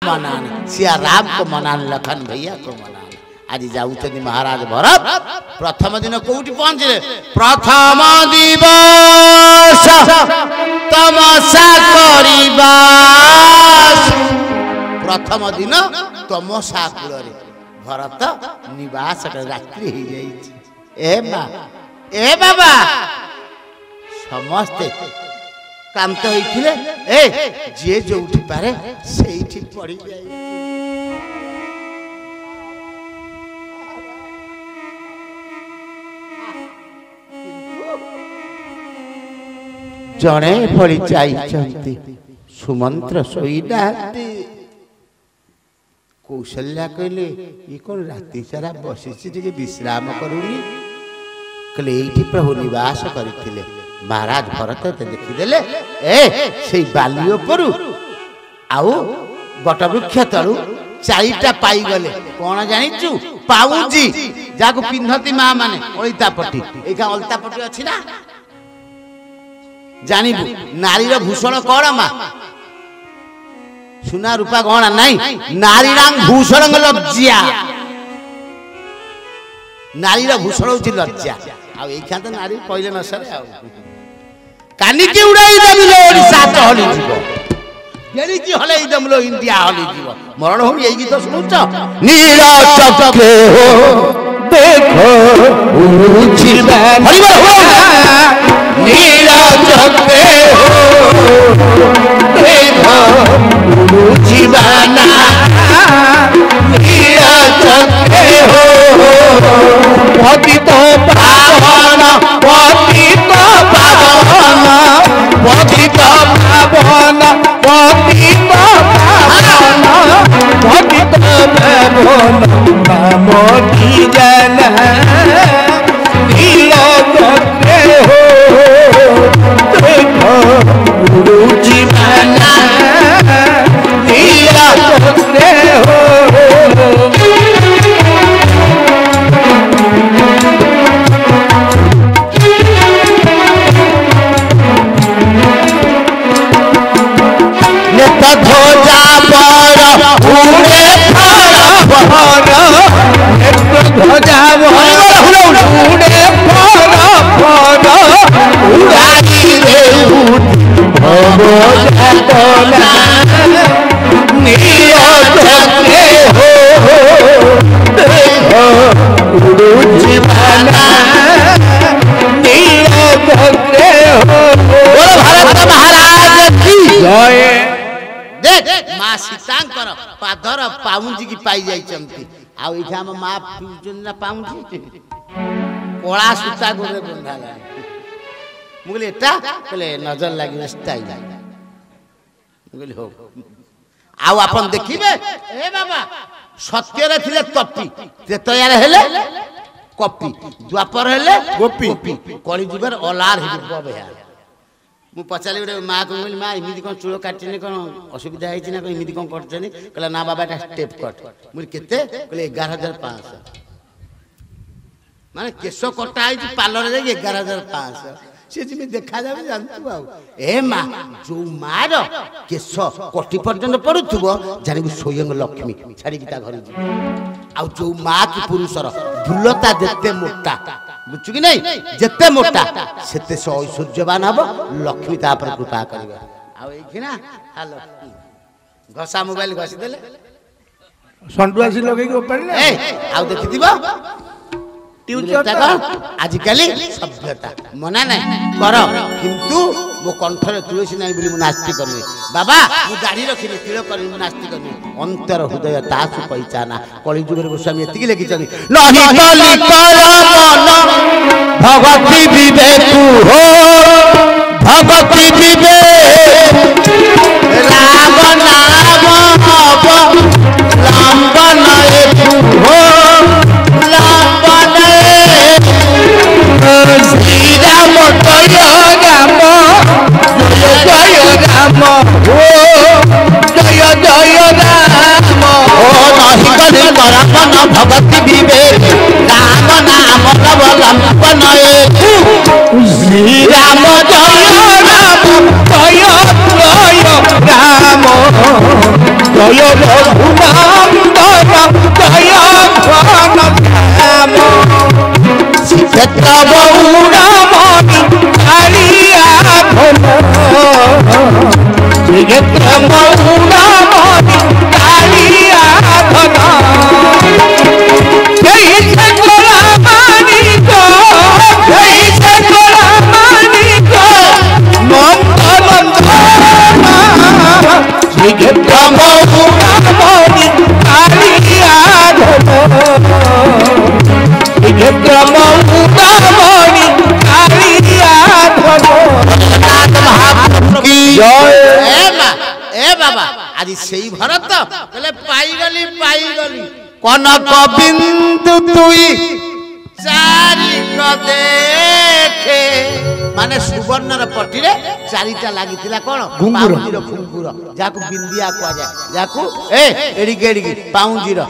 मनाने, सिया राम को मनाने, लखन भैया को मनाने। आज जाऊँ महाराज भरत प्रथम दिन कौटी पहुंचले, प्रथम दिवस तमसा करिबास। प्रथम दिन तमसा कूल भरत निवास रात्रि हो जाए। ए बाबा समस्ते क्लांत होते, जी जो पारे से पड़ी जाए। जड़े पड़ी जाइछंती सुमंत्र शोईना। कौशल्या कहले ये कौन राति सारा बसी विश्राम करूनी, कहले ये प्रभु निवास करते। महाराज भरत देखीदेले से बाली उपरु आउ बटवृक्ष तलु चारिटा पाईगले। कौन जानिचु? पाउजी जाको पिंधती माँ माने अलतापटी। एका अलतापटी अच्छी ना जानबू। नारीर भूषण कौन माँ? सुना रूपा गहना नहीं, नारीरांग भूषण लज्जा। नारीर भूषण होची लज्जा। आउ एखा तो नारी कहले न सरे। आउ कानिकी उड़ाई दबिलो ओडिशा चहली जीव, केनिकी हलै दमलो इंडिया हली जीव। मरण हो यही गीत सुनुच। नीरा चक्के हो देखो उचिबा, नीरा चक्के हो देखो उचिबाना, नीरा चक्के हो पतित पावन, पतित पावन, पतित पावन, पतित पावन, पतित पावन नाम की जाना। नीला चक्के हो देखो उचिबाना, नीला चक्के हो। ध्वजा पर उड़े फर फर, ध्वजा उड़े फर फर, उड़ाई रे भव जातना। नीला चक्के हो देखो उचिबाना, नीला चक्के हो। भारत महाराज की जय। देख माँ सीतांकर पादर पाउंजी की पाई जाइछंती। आउ इठा हम माँ पिउचन ना पाउंजी कोळा सूता गोरे बंधाला। मुगले एटा कहले नजर लागी स्टाइल। मुगले हो आउ अपन देखिबे। ए बाबा सत्य रे थिले तपी, त्रेतयार हेले कपी, द्वापर हेले गोपी, कଳି जुगर अलार हिबो बेहा। मु पचाली गोटे माँ को कहली माँ इमिदी कौन चूल काटने कौन असुविधा है ना, इमिदी कौन करते कहला ना बाबा एटा स्टेप कट। मुझे केते कहले 11,500 माने केश कटा है पार्लर जाए 11,500 सी जी देखा जाए जानतु। आ ए माँ जो मार केश कटी पर्यंत पड़ुथुब जानबू स्वयं लक्ष्मी छाड़ी घर जी। आउ जो माँ की पुरुषर भूलता जेते मोटा बुझु कि नहीं, जेते मोटा सेते से ऐश्वर्यवान हम, लक्ष्मी ता पर कृपा करिबा। आउ एखिना हेलो घसा मोबाइल घसी देले संटुआसी लगे के ओपाड़ले। आउ देखिथिबो आजिकल सभ्यता मना ना कर, किंतु मो कंठरे तुलसी नहीं बोली नास्ति करनी। बाबा मु दाढ़ी रखिनी तिल करनी नास्ति करनी। अंतर हृदय तासु पहचाना कलि जुगर गोस्वामी एतिकी लिखिछन। नहीं कलि कर मन भगवती विवेक हो, भगवती विवेक राम नाम हब लंबन हो, श्री राम जय राम जय राम हो, जय जय राम हो। नहीं कलि कर मन भगवती विवेक राम नाम अवलंबन श्री राम जय राम जय जय राम জয় রঘুনন্দন জয় ঘন শ্যাম শ্রীক্ষেত্র গৌরমণি কালিয়া ঘন শ্রীক্ষেত্র গৌরমণি কালিয়া ঘন জয় সে গোলা মানিক জয় সে গোলা মানিক নন্দ শ্রীক্ষেত্র গৌরমণি কালিয়া ঘন শ্রীক্ষেত্র গৌরমণি কালিয়া ঘন কি জয় এ বাবা আজ সেই ভরত বলে পাইগলি কনক বিন্দু তুই চারিক দেখে মানে সুবর্ণর পটিরে চারিটা লাগিଥିଲା কোন ঘুঙ্গুর। ପାଉଁଜିର ଘୁଙ୍ଗୁର ଯାକୁ ବିନ୍ଦିଆ କୁହାଯାଏ ଯାକୁ ଏଡ଼ିକି ପାଉଁଜିର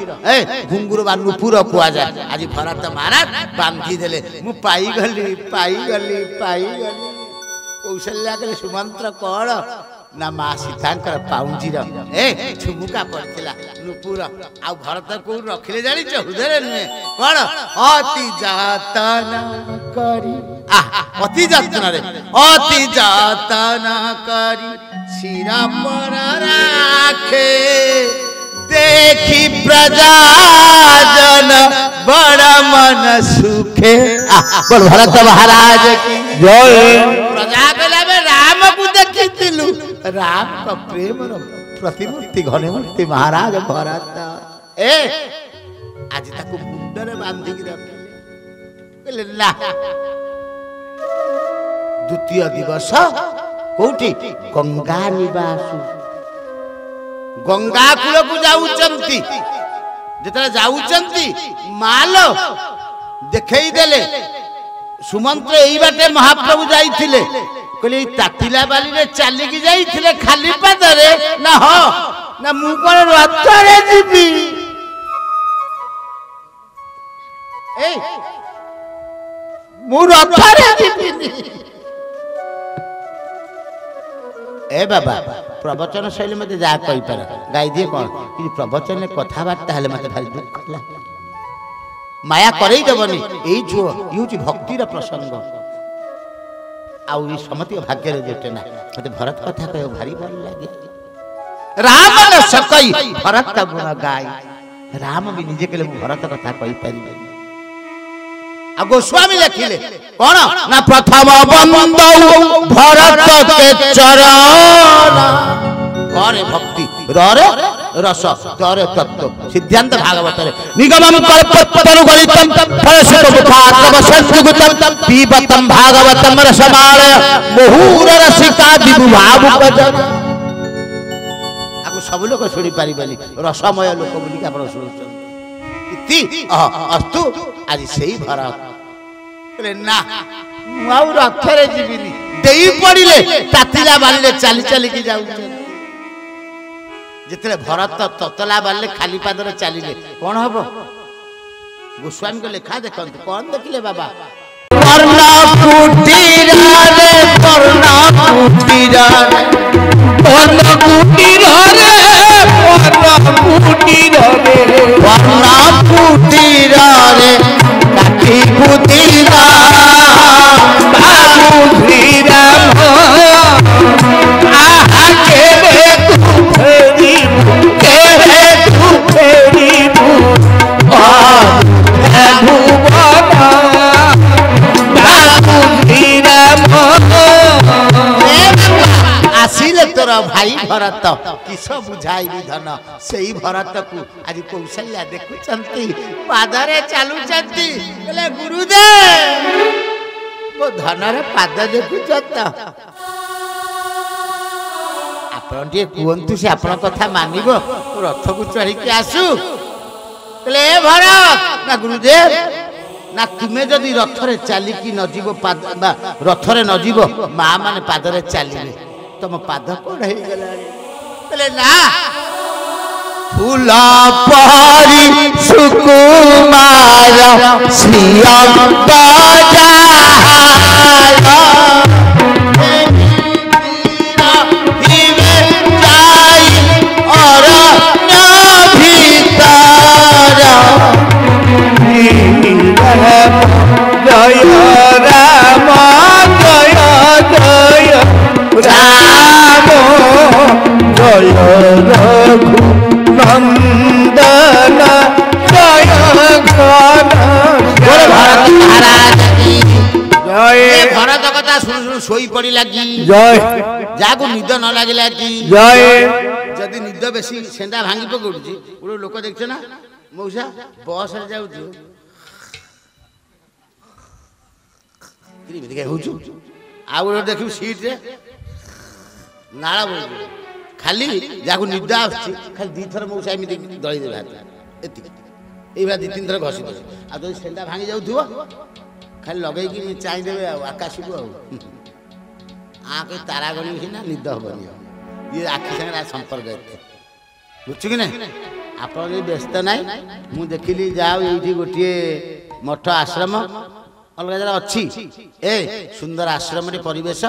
ଘୁଙ୍ଗୁର ବା ନୁପୁର କୁହାଯାଏ ଆଜି ଭରତ ମହାରାଜ ବାନ୍ଧି ଦେଲେ ମୁଁ ପାଇଗଲି କୌଶଲ୍ୟା କହିଲେ ସୁମନ୍ତ୍ର କଣ ନା ମା ସୀତାଙ୍କର ପାଉଁଜିର ଝୁମୁକା ପଡିଥିଲା ନୁପୁର ଆଉ ଭରତ କୋଉ ରଖିଲେ ଜାଣିଛ ହୃଦୟରେ ନୁହେଁ କଣ ଅତି ଯତନ କରି ଅତି ଯତ୍ନରେ ଅତି ଯତନ କରି ଶିର ପର ରାଖେ देखी प्रजाजन बड़ा मन सुखे बोल भरत महाराज की जय प्रजा बेला में राम को देखिथिलु राम का प्रेम प्रतिमूर्ति घनमूर्ति महाराज भरत आज ताकू मुंडरे बांधी रखिले ना द्वितीय दिवस कोठी गंगा निवासु गंगा कूल को जाउचंती जेतरा जाउचंती माल देखई देले सुमंत्र एई बाटे महाप्रभु जाइथिले कहले तातिला बाली रे चाली की जाइथिले खाली पादरे ना हो ना मु कोन रथरे जीबी ए मु रथरे जीबी ए बाबा प्रवचन शैली मत जा कही पार गाई दिए कौन कि प्रवचन कथबार्ता हेले मत भारी दुख लागला माया करई देबनी एई जो यूची भक्तिर प्रसंग आउ ई समति भाग्य रे जेटे ना मते भरत कथा कयो भारी भल लागे राम न सकई भरत का गुण गाय राम भी निजे केले भरत कथा कहि पारिबे आ गोस्वामी लिखिले कौन ना प्रथम बंदौ भरत के चरण करे भक्ति रे रस तरे तत्व सिद्धांत भागवत रे निगमम कल्पतरु गणितम फलसुत मुखाग्रव संयुगतम पीबतम भागवतम रसमाल मुहूर रसिका विभुभाव भजन आको सब लोग सुनी पारिबेली रसमय लोक बोली आपण सुनुछन इति अस्तु आज सेही भरत कहले ना माउ रथरे जीविनी देई पड़िले तातिला बालिले चाली चाली की जाउछन जितने भरत ततला बालिले खाली पादरे चालिले कोन हबो गोस्वामी को लेखा देखंत कोन देखिले बाबा कर्णा कुटीरा रे कर्णा कुटीरा रे कर्णा कुटीरा रे कर्णा कुटीरा रे काठी कुटीरा बाबू धीरा आहा के रे तू फेरी आसिले तोर भाई भरत किस बुझाई धन से भरत को आज कौशल्या देखुचंती पादरे चालुचंती बोले गुरुदेव वो धनर पाद देखुचत आपण टे कुहंतु से आपण कथा मानिबो रथ को चढ़ी के आसु बोले भरत ना गुरुदेव ना तुमे जदि रथरे चाली की न जीव पाद रथरे न जीव मां माने पादरे चालिबे तुम पाद कोड हे गलानी बोले ना फूला परी सुकुमार श्रियम बजाया নন্দন জয় ঘন ভরত মহারাজ কি জয় ভরত কথা শুଣୁ শুଣୁ ଶୋଇ ପଡ଼ିଲା କି জয় ଯାହାକୁ ନିଦ ନ ଲାଗିଲା କି জয় ଯଦି ନିଦ ବେଶୀ ସେଣ୍ଡା ଭାଙ୍ଗି ପକଉଚି ଗୋଟେ ଲୋକ ଦେଖିଛ ନା ମଉସା ବସରେ ଯାଉଛୁ ହଉଛୁ ଆଉ ଗୋଟେ ଦେଖିବୁ ସିଟରେ ନାଳ ବହୁଛୁ ଖାଲି ଯାହାକୁ ନିଦ ଆସୁଛି ଖାଲି ଦିଥର ମଉସା ଏମିତି ଦଳି ଦେବେ ହାତ ଏତିକି ଏଇଭଳିଆ 2-3 ଥର ଘଷି ଦେବେ ଆଉ ଯଦି ସେଣ୍ଡା ଭାଙ୍ଗି ଯାଉଥିବ ଖାଲି ଲଗେଇକି ଚାହିଁଦେବେ ଆଉ ଆକାଶକୁ ଆଉ ତାରା ଗଣିବି ସିନା ନିଦ ହବନି ଆଉ ଇଏ ଆଖି ସାଙ୍ଗରେ ସମ୍ପର୍କ ଏତେ ବୁଝଛୁ କି ନାଇଁ ଆପଣ ଯଦି ବ୍ୟସ୍ତ ନାହିଁ ମୁଁ ଦେଖିଲି ଯାଉ ଏଇଠି ଗୋଟିଏ ମଠ ଆଶ୍ରମ ଅଲଗା ଜାଗା ଅଛି ଏ ସୁନ୍ଦର ଆଶ୍ରମରେ ପରିବେଶ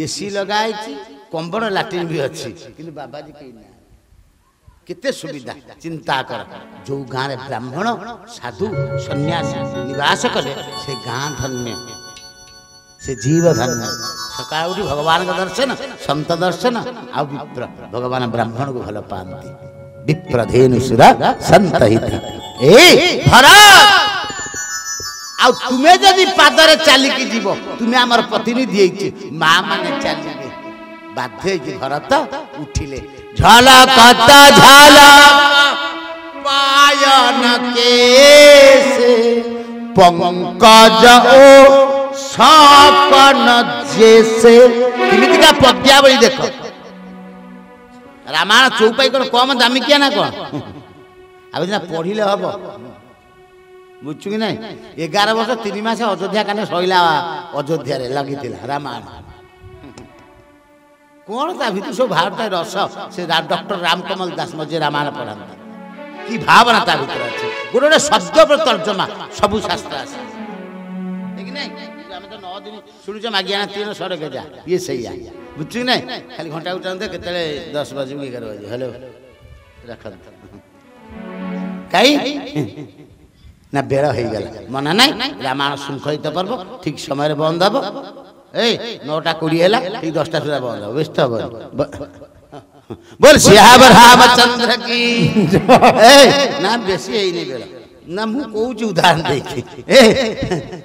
ଏସି ଲଗା ହେଇଛି କମ୍ବଳ ଲାଟ୍ରିନ୍ ବି ଅଛି କିନ୍ତୁ ବାବାଜୀ କେହି ନାହିଁ କେତେ ସୁବିଧା ଚିନ୍ତା କର ଯୋଉ ଗାଁରେ ବ୍ରାହ୍ମଣ ସାଧୁ ସନ୍ନ୍ୟାସୀ ନିବାସ କଲେ ସେ ଗାଁ ଧନ୍ୟ ସେ ଜୀବ ଧନ୍ୟ ସକାଳ ଉଠି ଭଗବାନଙ୍କ ଦର୍ଶନ ସନ୍ତ ଦର୍ଶନ ଆଉ ବିପ୍ର ଭଗବାନ ବ୍ରାହ୍ମଣକୁ ଭଲ ପାଆନ୍ତି ବିପ୍ର ଧେନୁସୁର ସନ୍ତ ହିତି ଏ ଭରତ ଆଉ ତୁମେ ଯଦି ପାଦରେ ଚାଲିକି ଯିବ ତୁମେ ଆମର ପ୍ରତିନିଧି ହେଇଛି ମା ମାନେ ଚାଲିବେ ବାଧ୍ୟ ହେଇକି ଭରତ ଉଠିଲେ ଝଲକତ ଝଲ ପାୟନ କେଶେ ପଙ୍କଜ ଓ ସପନ ଜେସେ କେମିତିକା ପଦ୍ୟାବଳୀ ଦେଖ ରାମାୟଣ ଚୌପାଇ କଣ କମ ଦାମିକିଆ ନା କଣ ଆଉ ସିନା ପଢିଲେ ହବ ବୁଝଛୁ କି ନାଇଁ 11 ବର୍ଷ 3 ମାସ ଅଯୋଧ୍ୟା କାନେ ସଇଲା ଅଯୋଧ୍ୟାରେ ଲାଗିଥିଲା ରାମାୟଣ କଣ ତା ଭିତରୁ ସବୁ ଭାରତ ରସ ସେ ଡକ୍ଟର ରାମକମଲ ଦାସ ମଝି ରାମାୟଣ ପଢାନ୍ତି କି ଭାବନା ତା ଭିତରେ ଅଛି ଗୋଟେ ଗୋଟେ ଶବ୍ଦ ତର୍ଜମା ସବୁ ଶାସ୍ତ୍ର ଅଛି କି ନାଇଁ ଆମେ ତ 9 ଦିନ ଶୁଣୁଛ ମାଗିଆ 3 ସଡ଼କ ଯା ଇଏ ସେଇଆ ବୁଝଛୁ କି ନାଇଁ ଖାଲି ଘଣ୍ଟା ଉଠାନ୍ତେ କେତେବେଳେ 10 ବାଜିବ 11 ବାଜିବ ହ୍ୟାଲୋ ରଖନ୍ତୁ କାଇଁ ନା ବେଳ ହେଇଗଲା ମନା ନାଇଁ ରାମାୟଣ ଶୃଙ୍ଖଳିତ ପର୍ବ ଠିକ ସମୟରେ ବନ୍ଦ ହବ এই 9টা 20 ହେଲା ঠিক 10টা ସୁଦ୍ଧା ବନ୍ଦ ହବ ବ୍ୟସ୍ତ ହବ बोल सियावर रामचंद्र की ना बेसी ହେଇନି ବେଳ ନା ମୁଁ କହୁଛି ଉଦାହରଣ ଦେଇକି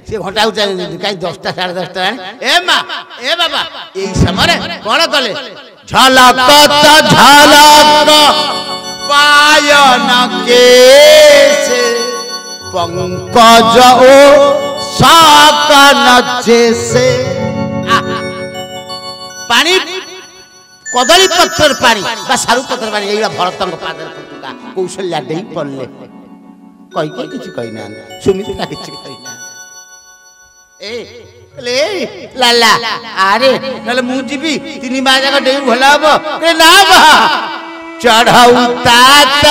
ସେ ଘଣ୍ଟା ଉଚାରି କାଇଁ 10ଟା 10:30 ହେଲାଣି ଏ ବାବା ଏଇ ସମୟରେ କଣ କଲେ ଝଲକତ ଝଲକ ପାୟନ କେଶେ ପଙ୍କଜ ଓ ସକନ ଜେସେ ପାଣି କଦଳୀ ପତ୍ର ପାଣି ବା ସାରୁ ପତ୍ର ପାଣି ଏଇଟା ଭରତଙ୍କ ପାଦରେ ଫୁଟୁକା କୌଶଲ୍ୟା ଦେଇ ପଡିଲେ କହି କିଛି କହିନାହାନ୍ତି ସୁମିତ୍ରା କିଛି କହିନାହାନ୍ତି ଲାଲା ଆରେ ନହେଲେ ମୁଁ ଯିବି 3 ମାସ ଯାକ ଡେଇ ଭଲ ହବ ନା ବା ଚଢଉ ତାତ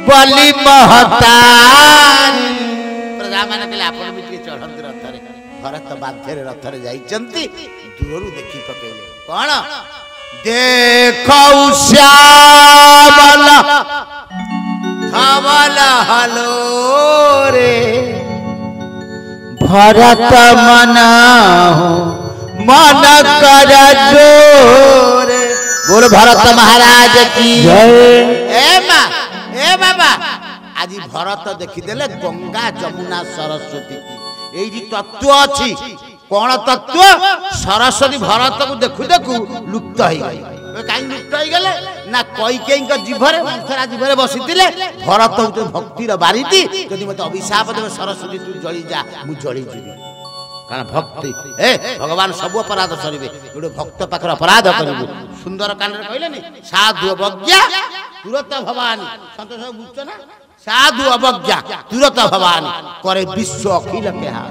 ବଲି ମହତାରୀ ପ୍ରଜାମାନେ କହିଲେ ଆପଣ ବି ଟିକେ ଚଢନ୍ତି ରଥରେ ଭରତ ବାଧ୍ୟରେ ରଥରେ ଯାଇଛନ୍ତି ଦୂରରୁ ଦେଖି ପକେଇଲେ କଣ देखौ श्यामल धवल हलो रे भरत मना मन कर जोरे बोल भरत महाराज की जय ए बाबा आज भरत देखिदेले गंगा जमुना सरस्वती एई तत्व अछि कौन तत्व सरस्वती भरत को देखु देखु लुप्त हो गई कहीं लुप्त हो गले ना कैकेयी जीभरे मंथरा जीभरे बसीथिले भरत होते भक्तिर बारीती यदि मते अभिशाप देवे सरस्वती तू जली जा मु जली जीवी कारण भक्ति भगवान सब अपराध सरिबे गोटे भक्त पाखर अपराध करिबु सुंदर कांड कहलेनी साधु अवज्ञा तुरत भवानी संतोष बुझछ ना साधु अवज्ञा तुरत भवानी करे विश्व अखिल केहा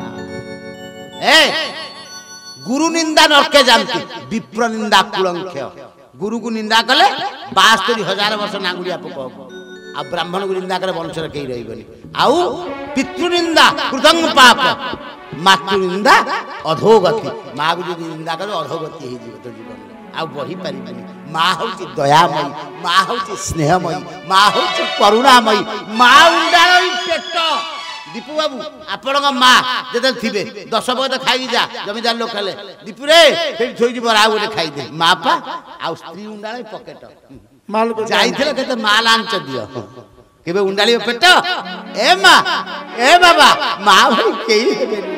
गुरु निंदा नरके जानती विप्र निंदा कुलंख्य गुरु को निंदा कले 72,000 वर्ष नांगुड़िया पक आ ब्राह्मण को निंदा करे वंश कई रही आउ पितृ निंदा कृतंग पाप मातृ निंदा अधोगति माँ को जो निंदा करे अधोगति हो तो जीवन आ बही पारिबनी माँ होची दयामयी माँ होची स्नेहमयी माँ होची करुणामयी माँ उंडार पेट दीपू बाबू आपण माँ जो थे 10 बजे खाई जा जमीदार लोग खेले दीपू रे थोड़ी बरा गोटे खाई दे माँ पा आ स्त्री उंडाल पकेट माल को ଯାଇଥିଲ କେତେ ମାଲ ଆଣିଛ ଦିଅ କେବେ ଉଣ୍ଡାଳିବ ପେଟ ଏ ମା ଏ ବାବା ମା ଭଳି କେହି ହେବେନି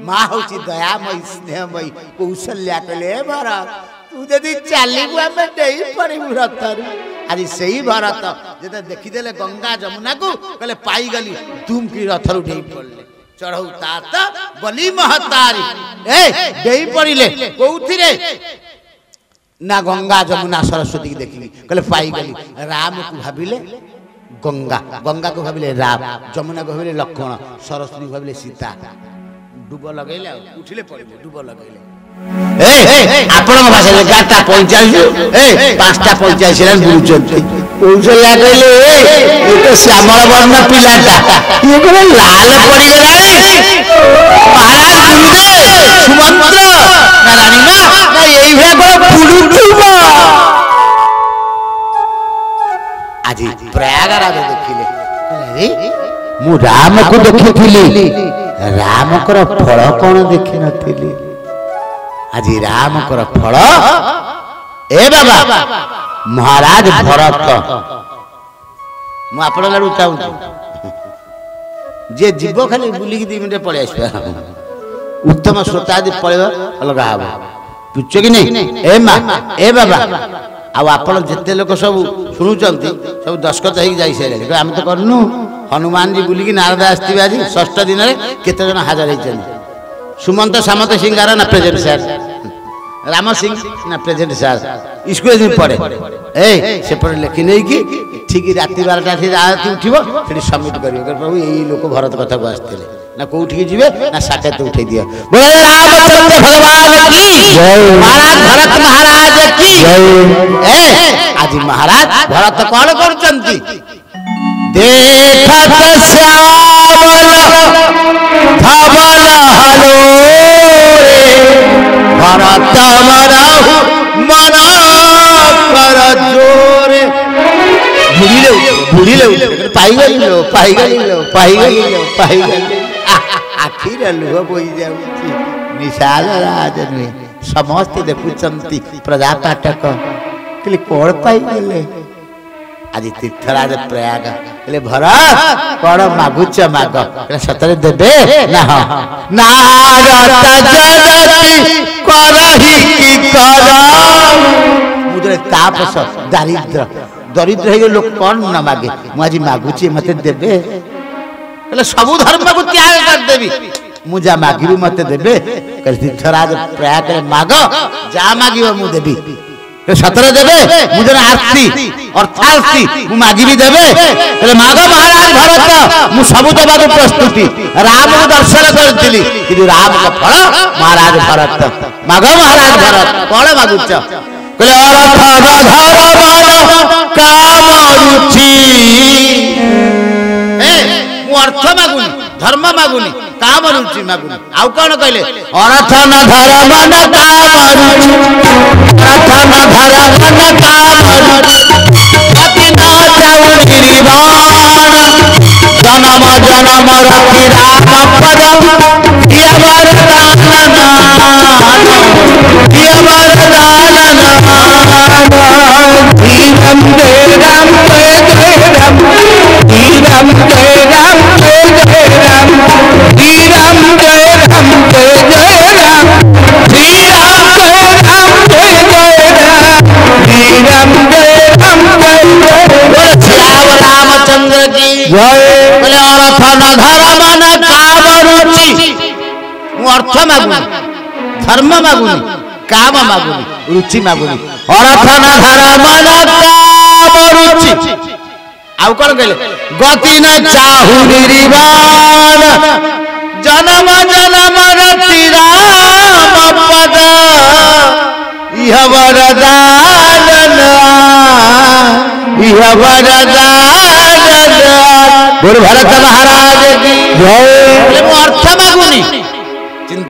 ମା ହଉଛି ଦୟାମୟୀ ସ୍ନେହମୟୀ କୌଶଲ୍ୟା କହିଲେ ଏ ଭରତ ତୁ ଯଦି ଚାଲିବୁ ଆମେ ଡେଇଁ ପଡ଼ିବୁ ରଥରୁ ଆଜି ସେଇ ଭରତ ଯେତେ ଦେଖିଦେଲେ ଗଙ୍ଗା ଯମୁନାକୁ କହିଲେ ପାଇଗଲି ତୁମକି ରଥରୁ ଡେଇଁ ପଡ଼ିଲେ ଚଢ଼ଉ ତାତ ବଲି ମହତାରି ଏ ଡେଇଁ ପଡ଼ିଲେ କୋଉଥିରେ ना गंगा जमुना सरस्वती की देखी कहले पाईगली राम को भाविले गंगा गंगा को भाविले राम जमुना को भाविले लक्ष्मण सरस्वती को भाविले सीता डुब लगेले उठिले पड़िले डुब लगेले आपण भाषा 11:45 5:45 हेलान बुझुचंती कौशल्या कहले ए तो श्यामल वर्ण पिलाटा ये कहले लाल पड़ी गलानी महाराज गुरुदेव सुमंत्र ना रानी ना यही भे पुडुटुमा आज प्रयागराज देखिले अरे मु राम को देखिथिली राम कर फल कोन देखि नथिली आज राम कर फल ए बाबा महाराज भरत मु आपण लाडू चाहू जे जीव खाली बुली की 2 मिनिट पळे आसबा उत्तम श्रोता आदि पळेबा अलगा हबा बुझछ कि नहीं ए मा ए बाबा आ आपण जते लोक सब सुनुचंती सब दस्खत हेई जाई से हम तो करनु हनुमान जी बुली की नारद आस्ती आज षष्ठ दिन रे केते जन हाजर हेचन सुमंत सामंत सिंगार ना प्रेजेंट सर राम सिंह ना प्रेजेंट सर स्कूल दिन पड़े ए से पर लेखि नै कि ठीक राति 12टा से आरती उठिबो सेठी सबमिट करियो प्रभु एई लोक भरत कथा को आस्थिले ना कोठी के जिवे ना साकेत उठै दियो बोले रामचंद्र भगवान की जय महाराज भरत महाराज की जय ए आज महाराज भरत कोन करचंती देखत श्यामल धवल हलो भरत मरहु मन कर जोरे बुढ़ी ले पाईगली आखिर लुह बोई जाउची निशाल राज नुहे समस्त देखुचंती प्रजा पाठक कहले कोड़ पाई गेले आज तीर्थराज प्रयाग कहले भरत कोड़ मागुच माग कहले सतरे देबे ना नारत जगति करहि की कर मुदरे तापस दारिद्र दरिद्र हे लोक कौन ना मागे मुझे मागुची मते देबे कहले सबु धर्म को त्याग कर देबी मुजा मागिबी मते देबे कहले तीर्थराज प्रयाग करे माग जा मागिबो मु देबी कहले सतरे देबे मुजर आरती अर्थार्थी मु मागिबी देबे कहले माग महाराज भरत मु सबु देबा को प्रस्तुति राम को दर्शन करथिली कि राम को फल महाराज भरत माग महाराज भरत कोन मागुच कहले अर्थ काम रुचि मु अर्थ मागुनी धर्म मागुनी काम रुचि मागुनी आउ कोन कहले अर्थ न धर्म न काम रुचि अर्थ न धर्म न काम रुचि अति न जाऊ गिरिवाण जन्म जन्म रखि राम पद ये वरदान ये वरदान धीरम दे राम जय राम धीरम दे राम जय राम धीरम दे राम जय राम धीरम दे राम जय राम धीरम दे राम जय श्याम रामचंद्र की जय बोले अर्थ न धर्म न काम रुचि मु अर्थ मागुनी धर्म मागुनी काम मागुनी रुचि मागुनी अर्थ न धर्म न काम रुचि आउ कोन कहले गति न चाहु निर्वाण जन्म जन्म रति राम पद इह वरदान इह वरदान गुरु भरत महाराज की जय अर्थ मागुनी